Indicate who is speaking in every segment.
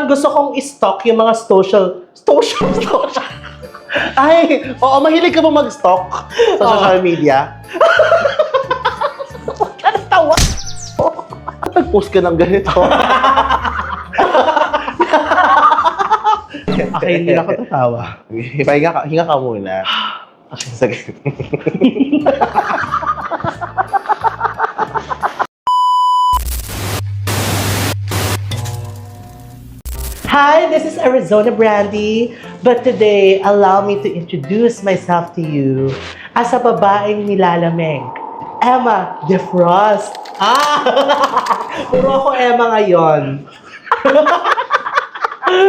Speaker 1: Parang gusto kong i-stalk yung mga social.
Speaker 2: Ay, oo, mahilig ka ba mag-stalk sa social media?
Speaker 1: Tawa.
Speaker 2: Nag-post ka ng ganito.
Speaker 1: Okay, hindi na ako tatawa.
Speaker 2: Hinga ka muna. Okay, sige.
Speaker 1: Hi, this is Arizona Brandy. But today, allow me to introduce myself to you as a babaeng nilalamig. Emma Defrost. Puro ako Emma ngayon.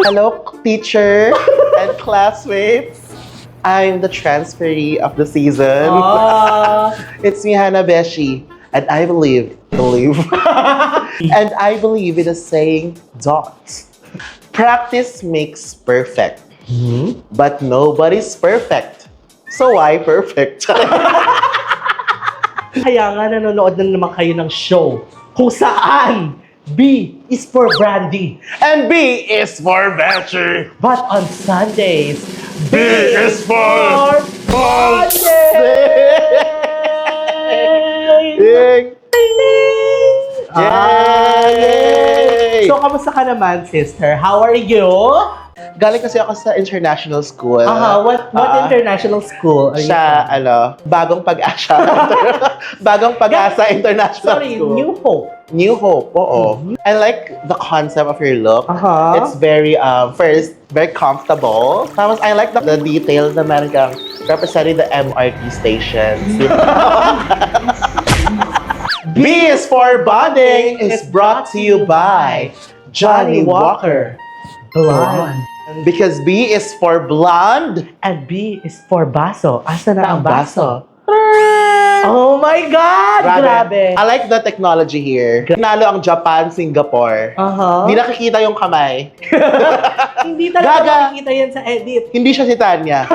Speaker 2: Hello, teacher and classmates. I'm the transferee of the season. It's me, Hannah Beshi. And I believe, and I believe in the saying, practice makes perfect. But nobody's perfect. So why perfect?
Speaker 1: Kaya nga nanonood na naman kayo ng show kung saan B is for Brandy.
Speaker 2: And B is for Beshi.
Speaker 1: But on Sundays,
Speaker 2: B is for Yay! Yay!
Speaker 1: So, kamusta ka naman, sister? How are you?
Speaker 2: Galing kasi ako sa international school.
Speaker 1: What international school are you
Speaker 2: Sa,
Speaker 1: from?
Speaker 2: Bagong Pag-asa. Bagong Pag-asa International
Speaker 1: Sorry,
Speaker 2: School.
Speaker 1: New Hope.
Speaker 2: New Hope, oo. I like the concept of your look. It's very, first, very comfortable. Tapos, I like the details na meron kang representing the MRT stations. B is for Bonding is brought to you by Johnny Walker.
Speaker 1: Blonde.
Speaker 2: Because B is for blonde.
Speaker 1: And B is for baso. Asa na ang baso? Oh my God! Grabe.
Speaker 2: I like the technology here. Nalo ang Japan, Singapore. Hindi nakikita yung kamay.
Speaker 1: Hindi talaga makikita yan sa edit.
Speaker 2: Hindi siya si Tanya.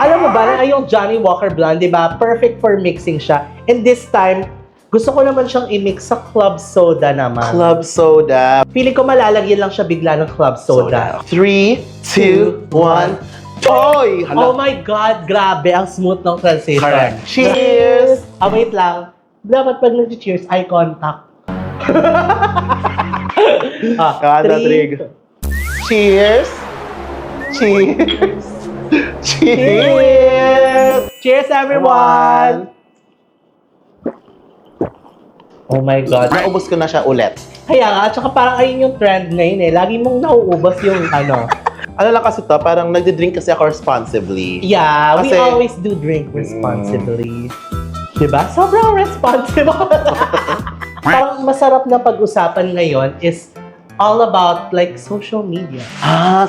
Speaker 1: Alam mo ba, yung Johnny Walker Blonde, di ba? Perfect for mixing siya. And this time, gusto ko naman siyang i-mix sa club soda naman.
Speaker 2: Club soda.
Speaker 1: Feeling ko malalagyan lang siya bigla ng club soda.
Speaker 2: 3, 2, 1. Oy!
Speaker 1: Oh my God, grabe. Ang smooth ng transition.
Speaker 2: Correct. Cheers!
Speaker 1: Wait lang. Dapat pag nag-cheers, eye contact.
Speaker 2: Kada trig. Cheers! Cheers! Cheers!
Speaker 1: Cheers, everyone! Oh my God.
Speaker 2: Naubos ko na siya ulit.
Speaker 1: Kaya nga, at saka parang ayun yung trend ngayon eh. Lagi mong nauubos yung ano.
Speaker 2: Ano lang kasi to, parang nagdi-drink kasi ako responsibly.
Speaker 1: Yeah, we
Speaker 2: Kasi-
Speaker 1: always do drink responsibly. Diba? Sobrang responsible. Parang masarap na pag-usapan ngayon is all about like social media.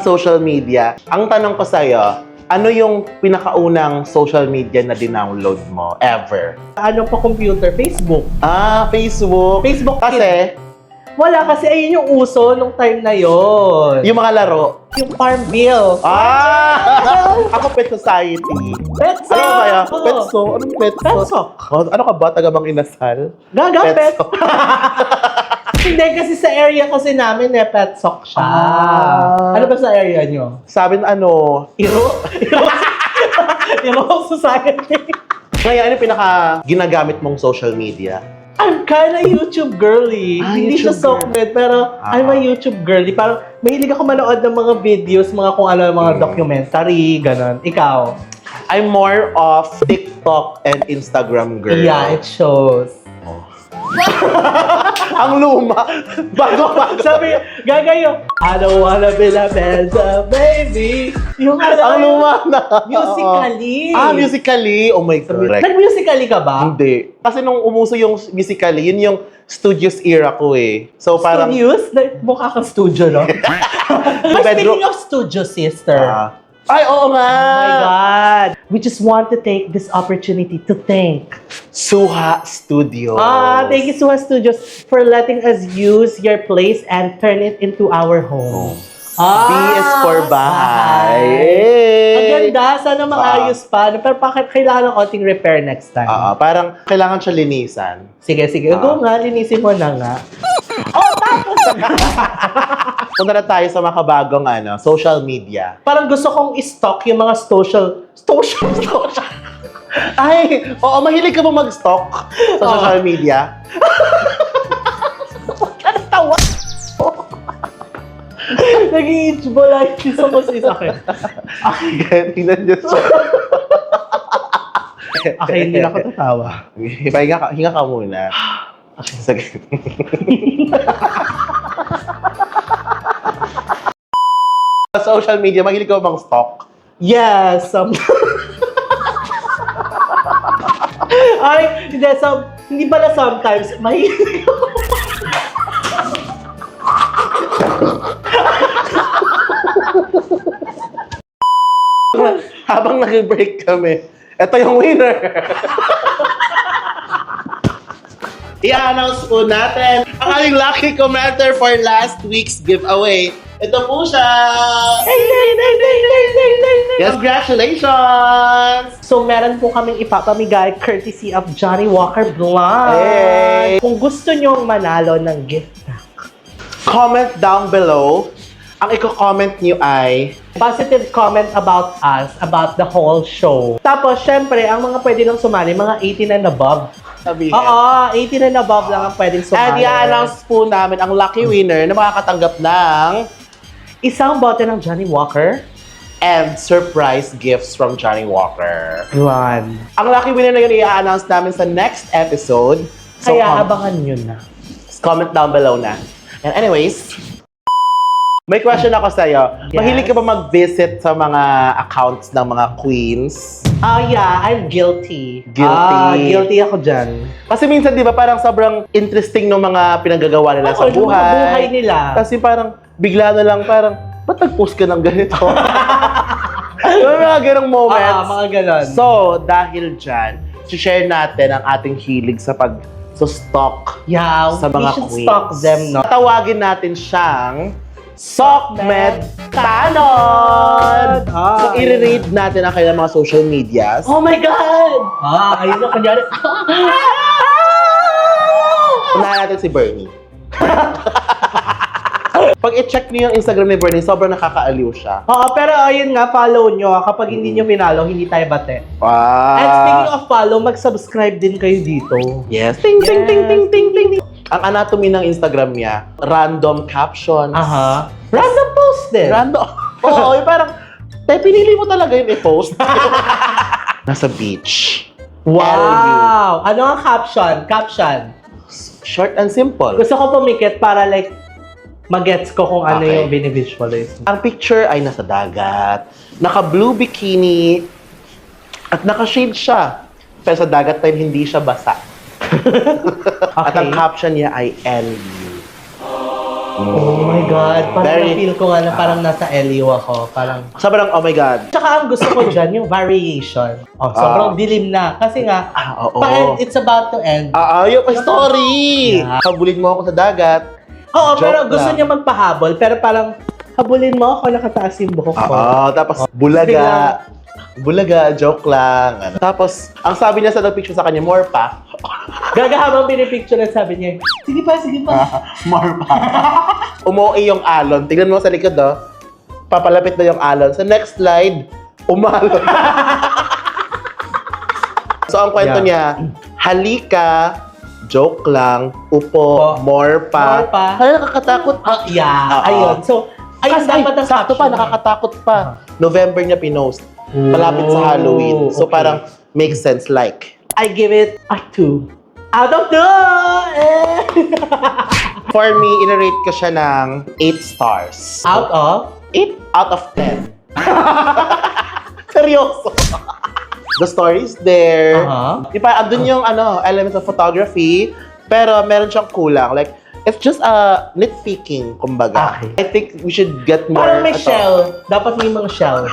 Speaker 2: Social media. Ang tanong ko sa'yo, ano yung pinakaunang social media na dinownload mo ever?
Speaker 1: Ano pa computer? Facebook.
Speaker 2: Facebook.
Speaker 1: Facebook
Speaker 2: Kasi,
Speaker 1: Wala kasi ayun yung uso nung time na yon.
Speaker 2: yung mga laro.
Speaker 1: Yung Farm Bill.
Speaker 2: Ako Pet Society.
Speaker 1: Petso!
Speaker 2: Ano ba kaya? Petso? Anong Petso?
Speaker 1: Petso.
Speaker 2: Ano ka ba? Taga-bang inasal?
Speaker 1: Gaga, pet.
Speaker 2: Petso.
Speaker 1: Hindi kasi sa area kasi namin Petsok siya. Ano ba sa area nyo?
Speaker 2: Sabi na
Speaker 1: Iro Society.
Speaker 2: ngayon, ano yung pinaka-ginagamit mong social media?
Speaker 1: I'm kinda YouTube girly. Hindi siya
Speaker 2: YouTube girl.
Speaker 1: Sokmed, pero I'm a YouTube girly. Parang mahilig ako manood ng mga videos, mga kung ano, mga documentary, ganon. Ikaw?
Speaker 2: I'm more of TikTok and Instagram girl.
Speaker 1: Yeah, it shows.
Speaker 2: Ang luma. Bago.
Speaker 1: Sabi, gagayo, I don't wanna be the best baby. Yung
Speaker 2: Ang luma na.
Speaker 1: Musically.
Speaker 2: Musically. Oh my God.
Speaker 1: Nag-musically ka ba?
Speaker 2: Hindi. Kasi nung umuso yung musically, yun yung studios era ko eh. So parang...
Speaker 1: Studios? Mukha kang studio, no? But speaking of studio, sister.
Speaker 2: Ay, oo nga!
Speaker 1: Oh my God! We just want to take this opportunity to thank
Speaker 2: Suha Studios.
Speaker 1: thank you, Suha Studios, for letting us use your place and turn it into our home.
Speaker 2: B is for bahay.
Speaker 1: Ang ganda. Sana maayos pa. Pero bakit kailangan ng konting repair next time?
Speaker 2: Parang kailangan siya linisan.
Speaker 1: Sige. Go nga. Linisin mo na nga. Tapos
Speaker 2: Punta na tayo sa makabagong social media.
Speaker 1: Parang gusto kong i-stalk yung mga social.
Speaker 2: Ay, oo, mahilig ka ba mag-stalk sa social media? Ano tawa?
Speaker 1: Nag-i-itch-bolitis ako sa akin.
Speaker 2: Tingnan niyo siya.
Speaker 1: Okay, hindi na ako tatawa.
Speaker 2: Hinga ka muna. Okay, sige. Social media, mahilig ka ba mag-stalk?
Speaker 1: Yes! Ay, hindi pala sometimes. Mahilig ako.
Speaker 2: Habang nag-break kami, ito yung winner! I-announce po natin ang ating lucky commenter for last week's giveaway. Ito po siya! Yes, congratulations!
Speaker 1: So, meron po kaming ipapamigay courtesy of Johnny Walker Vlog.
Speaker 2: Hey!
Speaker 1: Kung gusto nyong manalo ng gift pack,
Speaker 2: Comment down below. Ang i-comment nyo ay
Speaker 1: positive comment about us, about the whole show. Tapos, syempre, ang mga pwede nang sumali, mga 18 and above.
Speaker 2: sabihin.
Speaker 1: Oo, 18 and above lang ang pwedeng
Speaker 2: And
Speaker 1: sumali.
Speaker 2: i-announce po namin ang lucky winner na makakatanggap ng
Speaker 1: Isang bote ng Johnny Walker.
Speaker 2: and surprise gifts from Johnny Walker.
Speaker 1: Yuan.
Speaker 2: Ang lucky winner na yun i-announce namin sa next episode. So,
Speaker 1: Kaya abangan nyo na.
Speaker 2: comment down below na. And anyways, may question ako sa'yo.
Speaker 1: Yes.
Speaker 2: Mahilig ka ba mag-visit sa mga accounts ng mga queens?
Speaker 1: Yeah, I'm guilty.
Speaker 2: Guilty.
Speaker 1: Guilty ako dyan.
Speaker 2: Kasi minsan, di ba, parang sobrang interesting ng mga pinagagawa nila sa
Speaker 1: yung
Speaker 2: buhay.
Speaker 1: mga buhay nila.
Speaker 2: Kasi parang, bigla na lang parang, ba't nag-post ka ng ganito? Yung mga ganong moments.
Speaker 1: Mga ganon.
Speaker 2: So, dahil dyan, share natin ang ating hilig sa pag-stalk
Speaker 1: Yeah,
Speaker 2: sa mga
Speaker 1: we should
Speaker 2: queens.
Speaker 1: stalk them, no?
Speaker 2: Tawagin natin siyang Sokmed Tanod! So, i-read natin ang kanilang mga social medias.
Speaker 1: Oh my God! Ayun na, kunyari.
Speaker 2: Unahin natin si Bernie. Pag i-check niyo yung Instagram ni Bernie, sobrang nakakaaliw siya.
Speaker 1: Oo, pero ayun nga, follow nyo. Kapag hindi nyo pinalo, hindi tayo bate.
Speaker 2: Wow!
Speaker 1: And speaking of follow, mag-subscribe din kayo dito.
Speaker 2: Yes. Ting, ting, ting, ting, ting, ting. Ang anatomy ng Instagram niya, random captions.
Speaker 1: Random post din.
Speaker 2: Random. Oo, yung parang, pinili mo talaga yung i-post. Nasa beach.
Speaker 1: Wow! Ano ang caption? Caption.
Speaker 2: Short and simple.
Speaker 1: Gusto ko pumikit para like, magets ko kung ano
Speaker 2: Okay.
Speaker 1: yung binivisualize.
Speaker 2: Ang picture ay nasa dagat. Naka-blue bikini. At naka-shade siya. Pero sa dagat time, hindi siya basa. At ang caption niya ay LU.
Speaker 1: Oh my God. Parang
Speaker 2: Very-
Speaker 1: na-feel ko nga na parang nasa LU ako. Parang,
Speaker 2: Sobrang, oh my God.
Speaker 1: tsaka ang gusto ko dyan, yung variation. Sobrang dilim na. Kasi nga,
Speaker 2: Oo.
Speaker 1: pa-end, it's about to end.
Speaker 2: Yung story!
Speaker 1: Yeah.
Speaker 2: Habulin mo ako sa dagat.
Speaker 1: Oo,
Speaker 2: Joke
Speaker 1: pero gusto
Speaker 2: lang.
Speaker 1: niya magpahabol. Pero parang, habulin mo ako, nakataas yung buhok ko.
Speaker 2: Tapos bulaga. Bulaga, joke lang. Ano. Tapos, ang sabi niya sa picture sa kanya, more pa.
Speaker 1: Gagahabang pinipicture at sabi niya, sige pa.
Speaker 2: More pa. Umuwi yung alon. Tignan mo sa likod, papalapit na yung alon. Sa next slide, umalon. So, ang kwento niya, halika, joke lang, upo, more pa.
Speaker 1: More pa.
Speaker 2: Ay, nakakatakot.
Speaker 1: Ayun. So, ayun dapat ang
Speaker 2: sakto pa,
Speaker 1: caption.
Speaker 2: nakakatakot pa. November niya pinost. Malapit sa Halloween. So,
Speaker 1: okay.
Speaker 2: parang makes sense like.
Speaker 1: I give it a 2. Out of 2!
Speaker 2: For me, ina-rate ko siya ng 8 stars.
Speaker 1: Out of?
Speaker 2: 8 out of 10. Seryoso. The story is there. Di ba, andun yung element of photography, pero meron siyang kulang. Like, it's just nitpicking, kumbaga.
Speaker 1: Okay.
Speaker 2: I think we should get more.
Speaker 1: Parang may shell. Dapat may mga shell.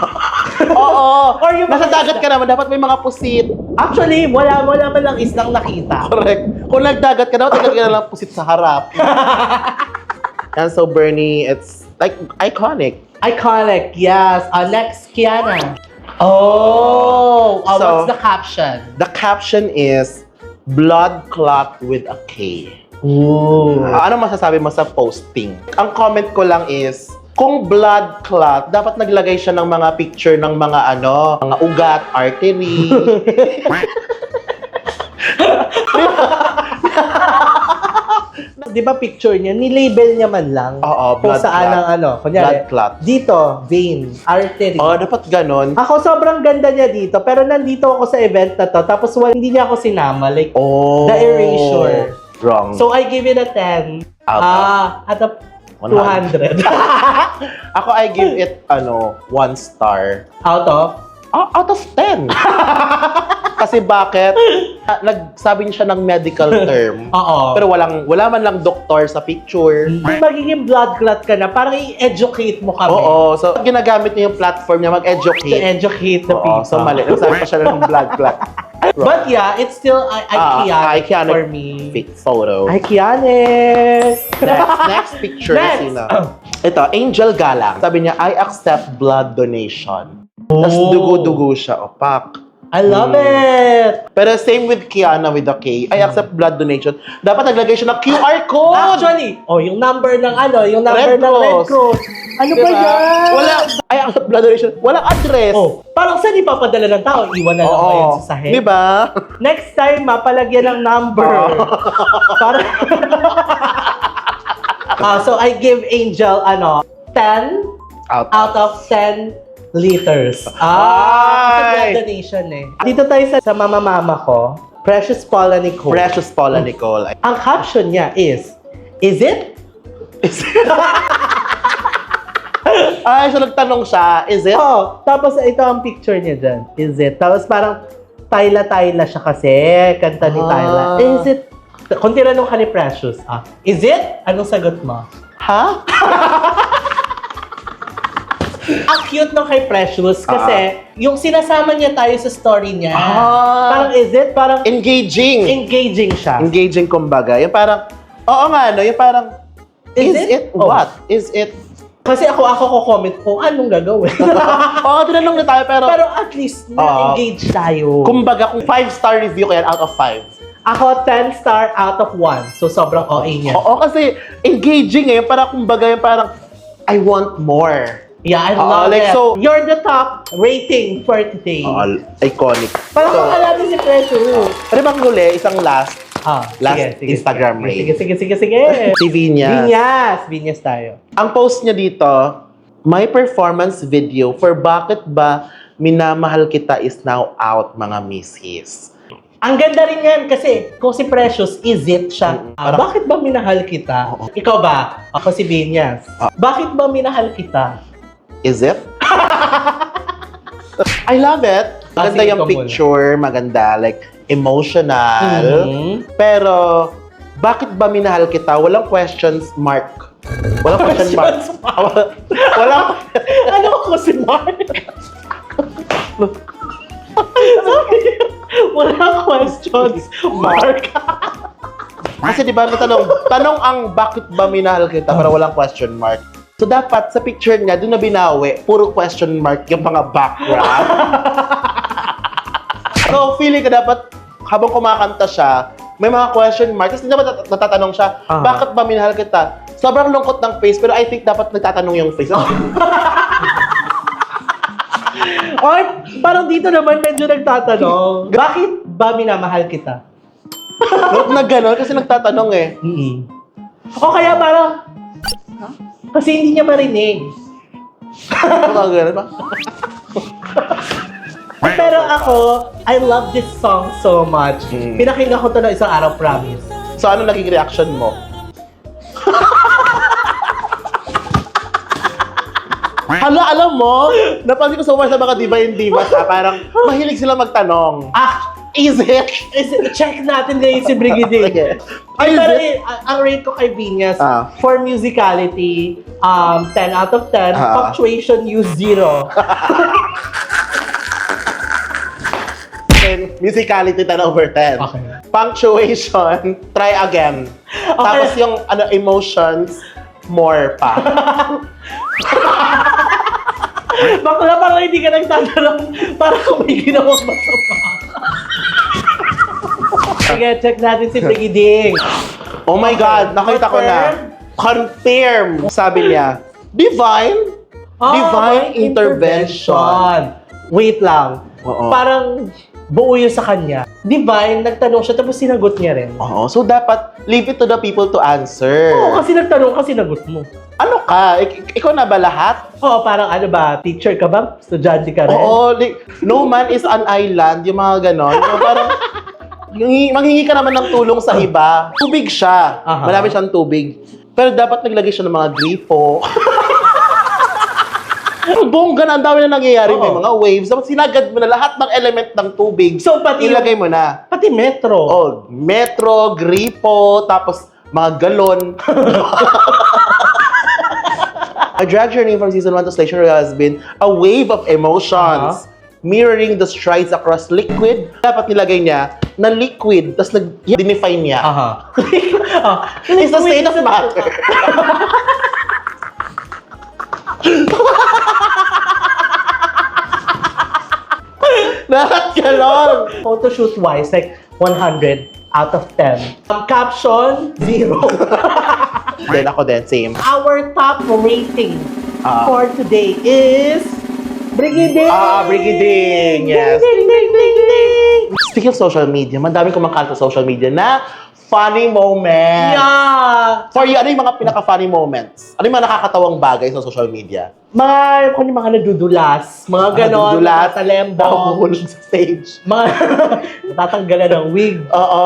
Speaker 2: Oo.
Speaker 1: Or yung
Speaker 2: Nasa
Speaker 1: mga
Speaker 2: dagat ka naman, dapat may mga pusit.
Speaker 1: Actually, wala man lang islang nakita.
Speaker 2: Correct. Kung nagdagat ka dapat ka na lang pusit sa harap. And so, Bernie, it's like iconic.
Speaker 1: Iconic, yes. Next, Kiana. Oh,
Speaker 2: So-
Speaker 1: what's the caption?
Speaker 2: The caption is, blood clot with a K.
Speaker 1: Ooh.
Speaker 2: Ano masasabi mo sa posting? Ang comment ko lang is, kung blood clot, dapat naglagay siya ng mga picture ng mga mga ugat, artery.
Speaker 1: Di ba picture niya, nilabel niya man lang
Speaker 2: Oo,
Speaker 1: kung
Speaker 2: blood
Speaker 1: saan
Speaker 2: clot.
Speaker 1: ang kunyari,
Speaker 2: Blood clot.
Speaker 1: dito, vein, artery.
Speaker 2: Dapat ganon.
Speaker 1: Ako sobrang ganda niya dito, pero nandito ako sa event na to, tapos hindi niya ako sinama, like, the erasure.
Speaker 2: Wrong.
Speaker 1: So I give it a 10. Out of 200.
Speaker 2: Ako, I give it, 1 star.
Speaker 1: Out of?
Speaker 2: Out of 10. Kasi bakit? Nagsabi niya siya ng medical term.
Speaker 1: Oo.
Speaker 2: Pero wala man lang doktor sa picture.
Speaker 1: Kung magiging blood clot ka na, parang i-educate mo kami.
Speaker 2: Oo. So, ginagamit niya yung platform niya
Speaker 1: To
Speaker 2: mag-educate.
Speaker 1: educate the people.
Speaker 2: So, mali. Nagsabi pa siya ng blood clot.
Speaker 1: But yeah, it's still iconic for me.
Speaker 2: Fake photo.
Speaker 1: Iconic!
Speaker 2: Next picture.
Speaker 1: Next.
Speaker 2: Sino? Ito, Angel Galang. Sabi niya, I accept blood donation. Tapos
Speaker 1: Oh.
Speaker 2: dugo-dugo siya. Opak.
Speaker 1: I love it!
Speaker 2: Pero same with Kiana with the K. I accept blood donation. Dapat naglagay siya ng QR code!
Speaker 1: Actually, yung number ng yung number
Speaker 2: Red
Speaker 1: ng Red
Speaker 2: Cross.
Speaker 1: Cross. Ano ba
Speaker 2: Diba?
Speaker 1: yan?
Speaker 2: Wala. I accept blood donation. Walang address.
Speaker 1: Parang saan ipapadala ng tao? Iwan na lang ba yun sa sahig?
Speaker 2: Diba?
Speaker 1: Next time, mapalagyan ng number. Para... so, I give Angel, 10 out of 10 liters. Kasi
Speaker 2: Ay!
Speaker 1: blood donation eh. Dito tayo sa mama ko, Precious Paula Nicole.
Speaker 2: Precious Paula Nicole.
Speaker 1: Ang caption niya is it?
Speaker 2: Ay, so nagtanong siya, is it?
Speaker 1: Tapos ito ang picture niya dyan. Is it? Tapos parang Tayla siya kasi. Kanta ni Tayla. Is it? Kung tinanong ka ni Precious, is it? Anong sagot mo?
Speaker 2: Ha?
Speaker 1: Ang cute nung kay Precious kasi yung sinasama niya tayo sa story niya. Parang is it? Parang
Speaker 2: Engaging.
Speaker 1: engaging siya.
Speaker 2: Engaging kumbaga. Yung parang, yung parang, is it? What? Is it?
Speaker 1: Kasi ako ko-comment kung anong gagawin.
Speaker 2: Tinanong na tayo pero
Speaker 1: at least na-engage tayo.
Speaker 2: kumbaga, kung 5-star review ko yan out of 5.
Speaker 1: Ako 10 star out of 1. So sobrang OA niya.
Speaker 2: Kasi engaging Parang kumbaga yung parang, I want more.
Speaker 1: Yeah, I love
Speaker 2: like,
Speaker 1: it.
Speaker 2: so-
Speaker 1: You're the top rating for today.
Speaker 2: Iconic.
Speaker 1: Parang
Speaker 2: So,
Speaker 1: natin si Precious.
Speaker 2: Pero bang huli, isang last
Speaker 1: Sige.
Speaker 2: Instagram rate.
Speaker 1: Sige.
Speaker 2: Si Vinyas.
Speaker 1: Vinyas tayo.
Speaker 2: Ang post niya dito, my performance video for Bakit Ba Minamahal Kita is now out, mga misis.
Speaker 1: Ang ganda rin yan kasi kung si Precious, is it siya? Bakit ba minahal kita? Ikaw ba? Ako si Vinyas. Bakit ba minahal kita?
Speaker 2: Is it? I love it. Maganda
Speaker 1: sige,
Speaker 2: yung
Speaker 1: ikaw
Speaker 2: picture, maganda, like, emotional.
Speaker 1: Mhm.
Speaker 2: Pero, bakit ba minahal kita? Walang questions mark. Walang question mark. Walang,
Speaker 1: Ano ako si Mark? Wala questions, Mark.
Speaker 2: kasi di ba tanong ang bakit ba minahal kita pero walang question mark. So dapat sa picture niya, doon na binawi, puro question mark yung mga background. So feeling ko dapat habang kumakanta siya, may mga question mark. Kasi dapat natatanong siya, bakit ba minahal kita? Sobrang lungkot ng face, pero I think dapat nagtatanong yung face.
Speaker 1: Or parang dito naman medyo nagtatanong, bakit ba minamahal kita?
Speaker 2: Na gano'n, kasi nagtatanong eh.
Speaker 1: O kaya parang, kasi hindi niya marinig.
Speaker 2: Mga gano'n ba?
Speaker 1: Pero ako, I love this song so much. Pinakinggan ko to na isang araw, promise.
Speaker 2: So ano naging reaction mo? Hala, alam mo, napansin ko so much sa mga diva and divas, parang mahilig sila magtanong. Is it?
Speaker 1: Check natin din si Brigiding.
Speaker 2: Okay.
Speaker 1: Ay,
Speaker 2: Is
Speaker 1: pero
Speaker 2: it?
Speaker 1: ang rate ko kay Vinyas,
Speaker 2: For
Speaker 1: musicality, 10 out of 10. Punctuation, use 0.
Speaker 2: Musicality, 10 over 10.
Speaker 1: Okay.
Speaker 2: Punctuation, try again. Tapos yung emotions, more pa.
Speaker 1: Bakla, parang hindi ka nagtatanong para kung may ginawang masama. Sige, check natin si Brigiding.
Speaker 2: Oh my God, nakita ko na. Confirm. Sabi niya, divine intervention.
Speaker 1: Wait lang.
Speaker 2: Oo.
Speaker 1: Parang buo yun sa kanya. Divine, nagtanong siya, tapos sinagot niya rin.
Speaker 2: Oo, so dapat leave it to the people to answer.
Speaker 1: Oo, kasi nagtanong ka, sinagot mo.
Speaker 2: Ano ka? Ikaw na ba lahat?
Speaker 1: Oo, parang ano ba, teacher ka ba? Estudyante ka rin?
Speaker 2: Oo, no man is an island, yung mga ganon. Yung parang, manghingi ka naman ng tulong sa iba. Tubig siya.
Speaker 1: Aha.
Speaker 2: Marami siyang tubig. Pero dapat naglagay siya ng mga gripo. Bongga na, ang dami na nangyayari. May
Speaker 1: Oo.
Speaker 2: mga waves. Dapat sinagad mo na lahat ng element ng tubig.
Speaker 1: So, pati
Speaker 2: ilagay mo na.
Speaker 1: Pati metro.
Speaker 2: Oh, metro, gripo, tapos mga galon. A drag journey from season 1 to Station Royale has been a wave of emotions. Mirroring the strides across liquid. Dapat nilagay niya na liquid, tapos nag-define niya.
Speaker 1: Aha.
Speaker 2: It's the state of matter. Lahat galon.
Speaker 1: Photoshoot-wise, like 100 out of 10. Caption, 0.
Speaker 2: Then ako din, same.
Speaker 1: Our top rating
Speaker 2: Ah.
Speaker 1: for today is Brigiding!
Speaker 2: Brigiding, yes.
Speaker 1: Ding, ding, ding, ding.
Speaker 2: Speaking of social media, madaming kumakalat sa social media na funny moments.
Speaker 1: Yeah!
Speaker 2: For you, ano yung mga pinaka-funny moments? Ano yung mga nakakatawang bagay sa social media?
Speaker 1: Kung yung mga nadudulas, mga ganon,
Speaker 2: Nadudulas,
Speaker 1: mga talembong,
Speaker 2: nahuhulog sa stage.
Speaker 1: mga natatanggalan ng wig.
Speaker 2: Oo.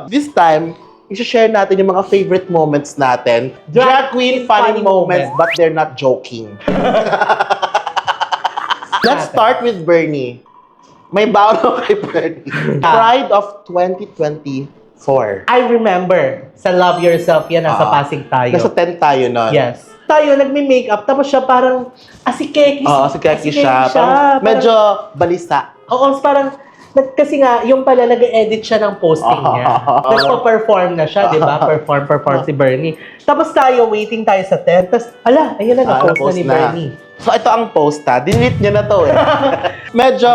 Speaker 2: This time, i-share natin yung mga favorite moments natin. Drag queen funny moments, but they're not joking. Let's start with Bernie. May baon ako kay Bernie. Pride of 2024.
Speaker 1: I remember, sa Love Yourself, yan, nasa Pasig tayo.
Speaker 2: Nasa 10 tayo nun.
Speaker 1: Yes. Tayo, nagme-makeup, tapos siya parang asikeki.
Speaker 2: Oo, si Keki siya. Parang medyo balisa.
Speaker 1: Oo, parang, kasi nga, yung pala, nag-edit siya ng posting niya. Nagpa-perform na siya, di ba? Perform si Bernie. Tapos tayo, waiting tayo sa tent. Tapos, ayun na, na-post na ni Bernie.
Speaker 2: So, ito ang post ha. Dinelete niya na to eh. Medyo,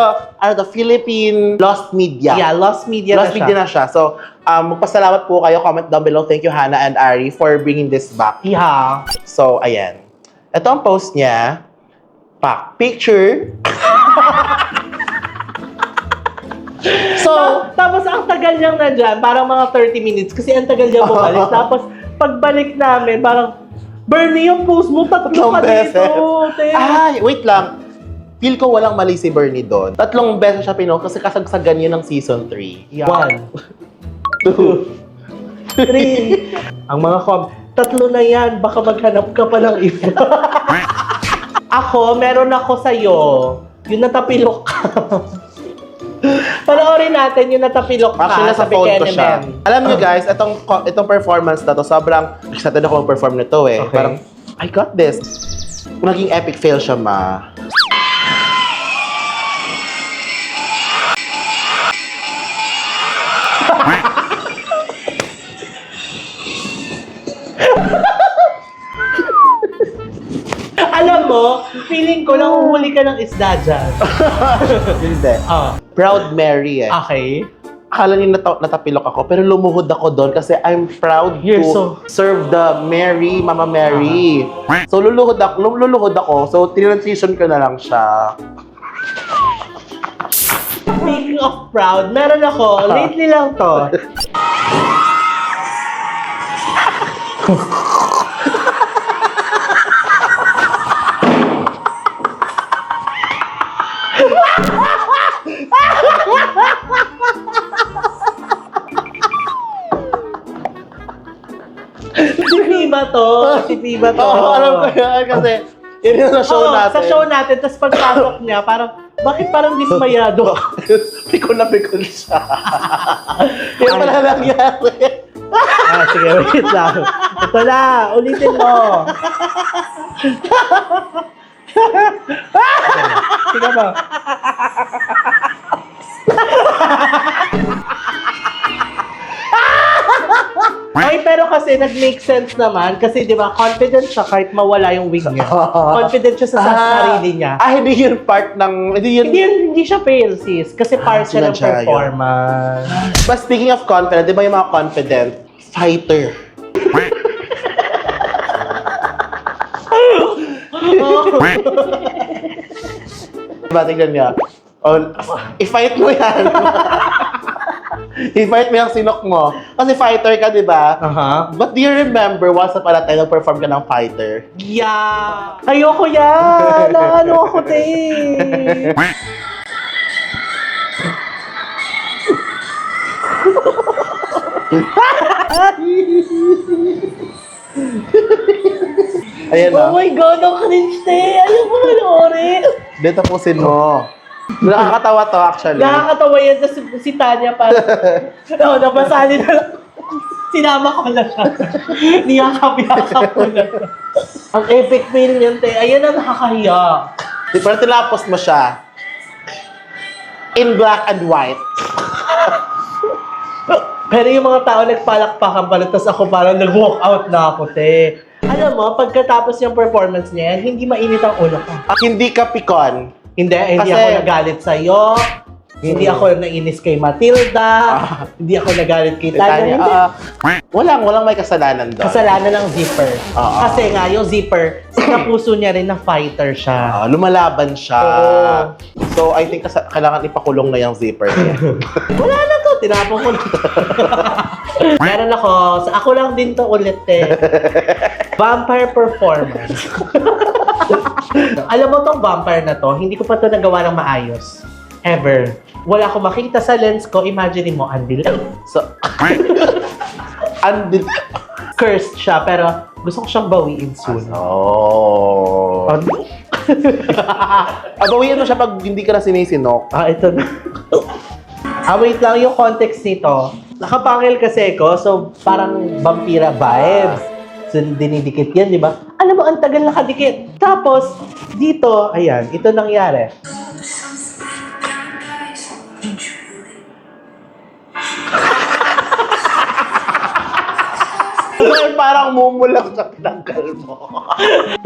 Speaker 2: Philippine lost media.
Speaker 1: Yeah, lost media
Speaker 2: Lost
Speaker 1: na
Speaker 2: media
Speaker 1: siya.
Speaker 2: na siya. So, magpasalamat po kayo. Comment down below. Thank you, Hannah and Ari, for bringing this back.
Speaker 1: Yeah.
Speaker 2: So, ayan. Ito ang post niya. Picture. So,
Speaker 1: Tapos ang tagal niyang nandyan, parang mga 30 minutes, kasi ang tagal niya bumalik. Tapos, pagbalik namin, parang, Bernie, yung post mo, tatlong pa
Speaker 2: beses.
Speaker 1: dito.
Speaker 2: Ay, wait lang. Feel ko walang mali si Bernie doon. 3 beses siya pinost kasi kasagsagan yun ng season 3.
Speaker 1: Yeah.
Speaker 2: 1, 2,
Speaker 1: 3. Ang mga tatlo na yan, baka maghanap ka pa ng iba. Ako, meron ako sa'yo. Yung natapilok ka. Panoorin natin yung natapilok ka.
Speaker 2: Actually, nasa
Speaker 1: sa
Speaker 2: phone ko
Speaker 1: Bikini
Speaker 2: siya.
Speaker 1: Men.
Speaker 2: Alam niyo guys, itong performance na to, sobrang excited ako mag-perform nito eh.
Speaker 1: Okay.
Speaker 2: Parang, I got this. Naging epic fail siya, ma.
Speaker 1: Alam mo, feeling ko nahuhuli ka ng isda dyan.
Speaker 2: Hindi. Proud Mary eh.
Speaker 1: Okay.
Speaker 2: Akala niyo natapilok ako, pero lumuhod ako doon kasi I'm proud
Speaker 1: You're
Speaker 2: to serve the Mary, Mama Mary. So luluhod ako, so transition ko na lang siya.
Speaker 1: Speaking of proud, meron ako, lately lang to. Si Piba to. Si Piba to.
Speaker 2: Oo, alam ko yan kasi yun yung sa show
Speaker 1: Oo,
Speaker 2: natin.
Speaker 1: sa show natin, tapos pagpasok niya, bakit parang dismayado?
Speaker 2: Pikon na pikon siya. Yan pala nangyari.
Speaker 1: Sige, wait lang. Ito na, ulitin mo. Sige ba? Ay, pero kasi nag-make sense naman kasi 'di ba, confident siya kahit mawala yung wig niya. Confident siya sa sarili niya.
Speaker 2: Hindi yun part ng...
Speaker 1: Hindi siya fail, sis. Kasi part siya ng
Speaker 2: sinadya yun.
Speaker 1: performance.
Speaker 2: But speaking of confident, di ba yung mga confident fighter. Diba, tignan niya. Oh, i-fight mo yan. I-fight mo yung sinok mo. Kasi fighter ka, di ba? But do you remember once upon a time nag-perform ka ng fighter?
Speaker 1: Yeah! Ayoko yan! Ano ako, te?
Speaker 2: Ayan
Speaker 1: Oh
Speaker 2: na.
Speaker 1: my God, ang cringe, te! Ayoko manoorin!
Speaker 2: Dito tapusin mo. Nakakatawa to actually.
Speaker 1: Nakakatawa yan sa si Tanya para no, napasali na lang. Sinama ko na siya. Niyakap-yakap ko na siya. Ang epic fail niyan, te. Ayan ang nakakahiya.
Speaker 2: Pero tinapos mo siya. In black and white.
Speaker 1: Pero yung mga tao nagpalakpakan pala, tapos ako parang nag-walk out na ako, te. Alam mo, pagkatapos yung performance niya yan, hindi mainit ang ulo ko.
Speaker 2: Hindi ka pikon.
Speaker 1: Hindi
Speaker 2: Kasi-
Speaker 1: ako nagalit sa'yo. Hindi ako nainis kay Matilda. Hindi ako nagalit kay Tanya. Hindi.
Speaker 2: Walang may kasalanan doon.
Speaker 1: Kasalanan ng Zipper.
Speaker 2: Oo.
Speaker 1: Kasi nga, yung Zipper, sinapuso niya rin na fighter siya.
Speaker 2: Lumalaban siya.
Speaker 1: Oo.
Speaker 2: So, I think kailangan ipakulong na yung zipper niya.
Speaker 1: Wala na to, tinapon ko na. Meron ako lang din to ulit eh. Vampire performance. Alam mo tong vampire na to, hindi ko pa to nagawa ng maayos. Ever. Wala akong makita sa lens ko, imagine mo, andilim.
Speaker 2: So,
Speaker 1: Cursed siya, pero gusto ko siyang bawiin soon.
Speaker 2: Oh. Abawiin mo siya pag hindi ka na sinisinok.
Speaker 1: Ito na. Wait lang, yung context nito. Nakapangil kasi ko, so parang vampira vibes. So, dinidikit yan, di ba? Alam mo, ang tagal nakadikit. Tapos, dito, ayan, ito nangyari.
Speaker 2: So, parang mumulak sa pinanggal mo.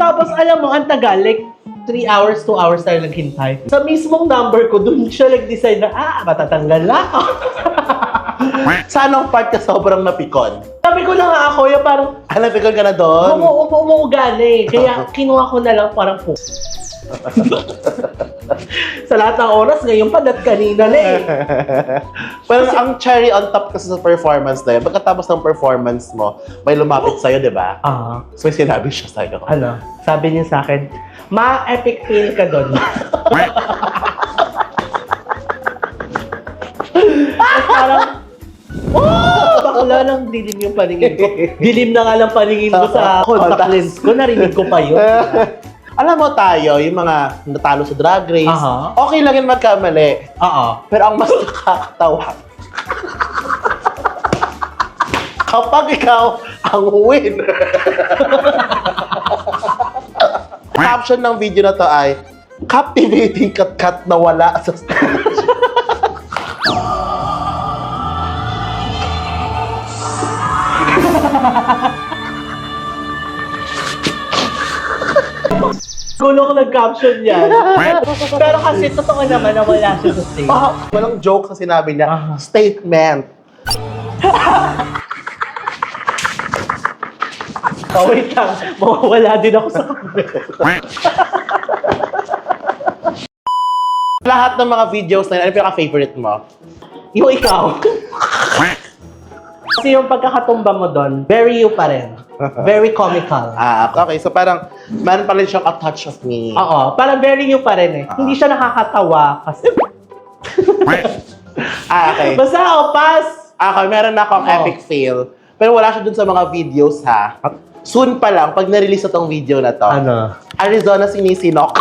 Speaker 1: Tapos, alam mo, ang tagal, like, 3 hours, 2 hours tayo naghintay. Sa mismong number ko, dun siya nag-decide na, matatanggal na ako.
Speaker 2: Sa anong part ka sobrang napikon?
Speaker 1: Sabi ko na nga ako, yung parang,
Speaker 2: Napikon ka na doon?
Speaker 1: umuugan eh. Kaya, kinuha ko na lang parang po. Sa lahat ng oras, ngayon pa, dat kanina na eh.
Speaker 2: Pero ang cherry on top kasi sa performance na yun, pagkatapos ng performance mo, may lumapit sa'yo, di ba? So, sinabi siya sa'yo.
Speaker 1: Ano, sabi niya sa akin, ma-epic fail ka doon. Parang, bakla ng dilim yung paningin ko. Dilim na nga lang paningin ko sa contact lens ko. Narinig ko pa yun.
Speaker 2: Alam mo tayo, yung mga natalo sa drag race,
Speaker 1: Aha.
Speaker 2: okay lang yun magkamali.
Speaker 1: Oo.
Speaker 2: Pero ang mas nakakatawa, kapag ikaw ang winner. Caption ng video na to ay, captivating kat-kat na wala sa stage.
Speaker 1: Gulo ko nag-caption yan. Pero kasi totoo naman na wala siya sa stage.
Speaker 2: Walang joke sa sinabi niya.
Speaker 1: Aha.
Speaker 2: Statement.
Speaker 1: Wait lang. Mawawala din ako sa camera.
Speaker 2: Lahat ng mga videos na yun, ano yung favorite mo?
Speaker 1: Yung ikaw. Kasi yung pagkakatumba mo doon, very you pa rin. Very comical.
Speaker 2: Okay. So parang, meron pa rin siyang a touch of me.
Speaker 1: Oo, parang very you pa rin eh. Hindi siya nakakatawa kasi...
Speaker 2: Okay.
Speaker 1: Basta ako, pass!
Speaker 2: Okay, meron na akong epic fail. Pero wala siya dun sa mga videos, ha? Soon pa lang, pag na-release na tong video na to.
Speaker 1: Ano?
Speaker 2: Arizona sinisinok.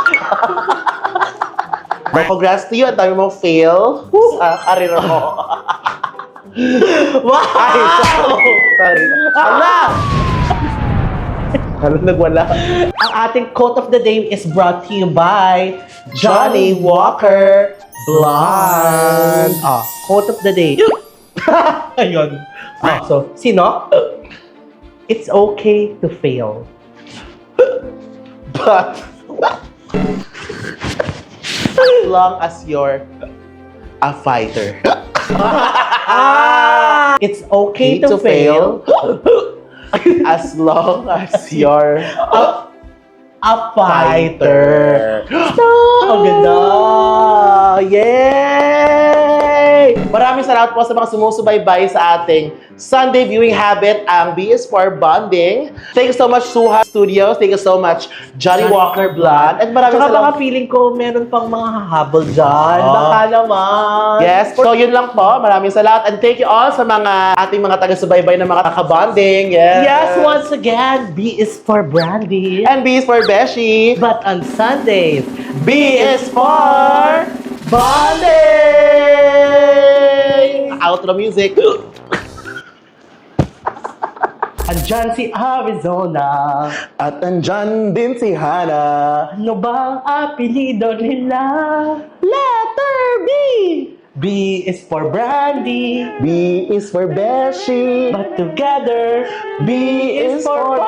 Speaker 2: Congrats to you, ang dami mong fail sa karir mo.
Speaker 1: Wow!
Speaker 2: Ay, sorry. Hala! Ano nagwala?
Speaker 1: Ang ating quote of the day is brought to you by Johnny Walker Blonde. Quote of the day. Ayun. So, sino? It's okay to fail.
Speaker 2: But, as long as you're a fighter.
Speaker 1: It's okay to fail.
Speaker 2: As long as you're
Speaker 1: A fighter. Ang ganda! Yay!
Speaker 2: Maraming salamat po sa mga sumusubaybay sa ating Sunday viewing habit, ang B is for Bonding. Thank you so much, Suha Studios. Thank you so much, Johnny Walker Blood. At maraming
Speaker 1: Tsaka baka
Speaker 2: salamat.
Speaker 1: feeling ko meron pang mga hahabol dyan.
Speaker 2: Oh.
Speaker 1: Baka naman.
Speaker 2: Yes, so yun lang po. Maraming salamat. And thank you all sa mga ating mga taga-subaybay na mga kakabonding. Yes.
Speaker 1: Yes, once again, B is for Brandy.
Speaker 2: And B is for Beshi.
Speaker 1: But on Sundays,
Speaker 2: B is for Bonding! Outro music.
Speaker 1: andyan si Arizona.
Speaker 2: At andyan din si Hana.
Speaker 1: Ano bang apelido nila?
Speaker 2: Letter B!
Speaker 1: B is for Brandy.
Speaker 2: B is for Beshi.
Speaker 1: But together,
Speaker 2: B is for